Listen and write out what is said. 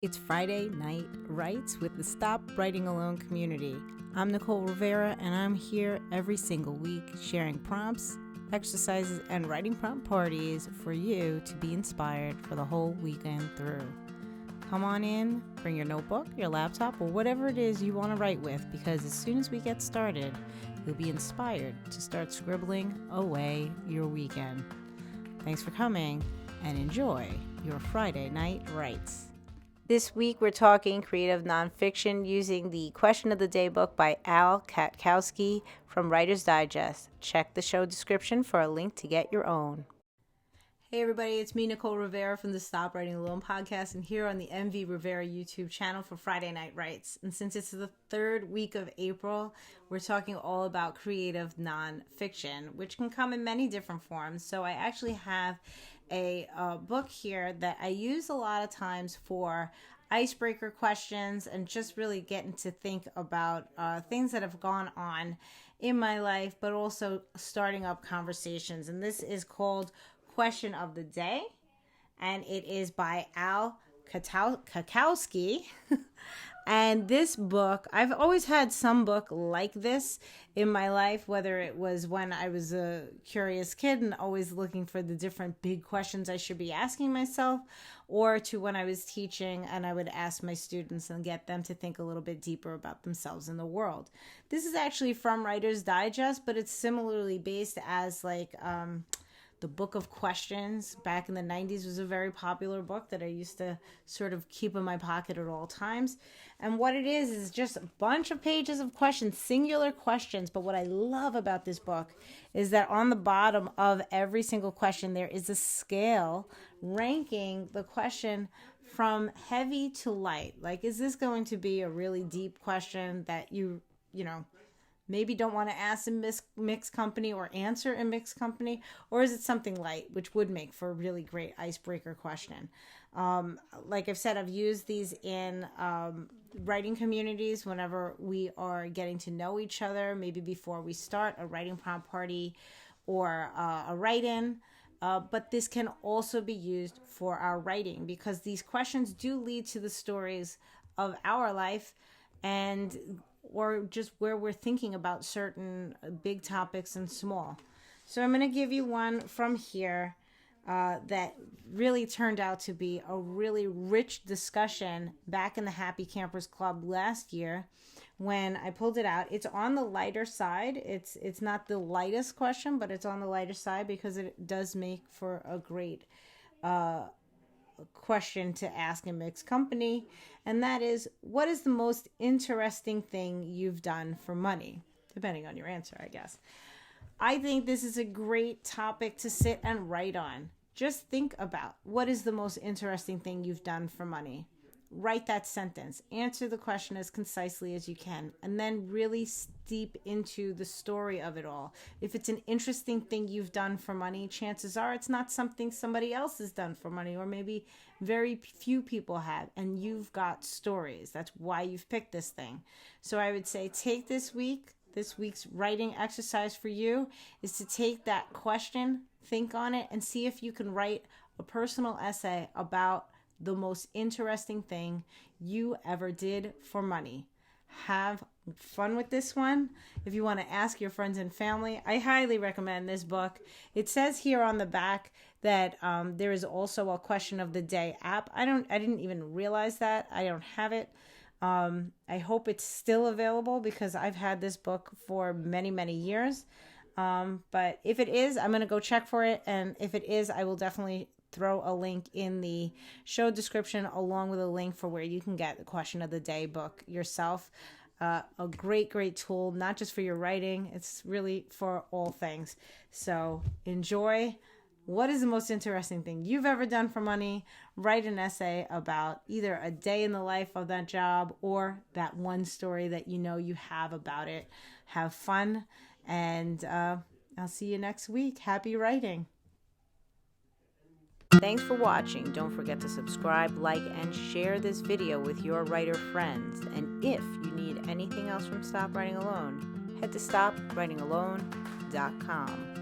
It's Friday Night Writes with the Stop Writing Alone community. I'm Nicole Rivera, and I'm here every single week sharing prompts, exercises, and writing prompt parties for you to be inspired for the whole weekend through. Come on in, bring your notebook, your laptop, or whatever it is you want to write with, because as soon as we get started, you'll be inspired to start scribbling away your weekend. Thanks for coming, and enjoy your Friday Night Writes. This week, we're talking creative nonfiction using the Question of the Day book by Katkowsky from Writer's Digest. Check the show description for a link to get your own. Hey everybody, it's me, Nicole Rivera from the Stop Writing Alone podcast, and here on the MV Rivera YouTube channel for Friday Night Writes. And since it's the third week of April, we're talking all about creative nonfiction, which can come in many different forms. So I actually have a book here that I use a lot of times for icebreaker questions and just really getting to think about things that have gone on in my life, but also starting up conversations. And this is called Question of the Day, and it is by Katkowsky. And this book, I've always had some book like this in my life, whether it was when I was a curious kid and always looking for the different big questions I should be asking myself, or to when I was teaching and I would ask my students and get them to think a little bit deeper about themselves and the world. This is actually from Writer's Digest, but it's similarly based as like the Book of Questions back in the 90s was a very popular book that I used to sort of keep in my pocket at all times. And what it is just a bunch of pages of questions, singular questions. But what I love about this book is that on the bottom of every single question, there is a scale ranking the question from heavy to light. Like, is this going to be a really deep question that you know, maybe don't want to ask in mixed company or answer in mixed company? Or is it something light, which would make for a really great icebreaker question? Like I've said, I've used these in writing communities whenever we are getting to know each other, maybe before we start a writing prompt party or a write-in. But this can also be used for our writing, because these questions do lead to the stories of our life or just where we're thinking about certain big topics and small. So I'm going to give you one from here that really turned out to be a really rich discussion back in the Happy Campers Club last year when I pulled it out. It's on the lighter side. It's not the lightest question, but it's on the lighter side because it does make for a great question to ask in mixed company, and that is, what is the most interesting thing you've done for money? Depending on your answer, I guess. I think this is a great topic to sit and write on. Just think about, what is the most interesting thing you've done for money? Write that sentence. Answer the question as concisely as you can, and then really steep into the story of it all. If it's an interesting thing you've done for money, chances are it's not something somebody else has done for money, or maybe very few people have, and you've got stories. That's why you've picked this thing. So I would say take this week's writing exercise for you is to take that question, think on it, and see if you can write a personal essay about the most interesting thing you ever did for money. Have fun with this one. If you want to ask your friends and family, I highly recommend this book. It says here on the back that there is also a Question of the Day app. I didn't even realize that. I don't have it. I hope it's still available because I've had this book for many, many years. But if it is, I'm going to go check for it. And if it is, I will definitely throw a link in the show description along with a link for where you can get the Question of the Day book yourself. A great tool, not just for your writing. It's really for all things. So enjoy. What is the most interesting thing you've ever done for money? Write an essay about either a day in the life of that job or that one story that you know you have about it. Have fun, and I'll see you next week. Happy writing. Thanks for watching. Don't forget to subscribe, like, and share this video with your writer friends. And if you need anything else from Stop Writing Alone, head to stopwritingalone.com.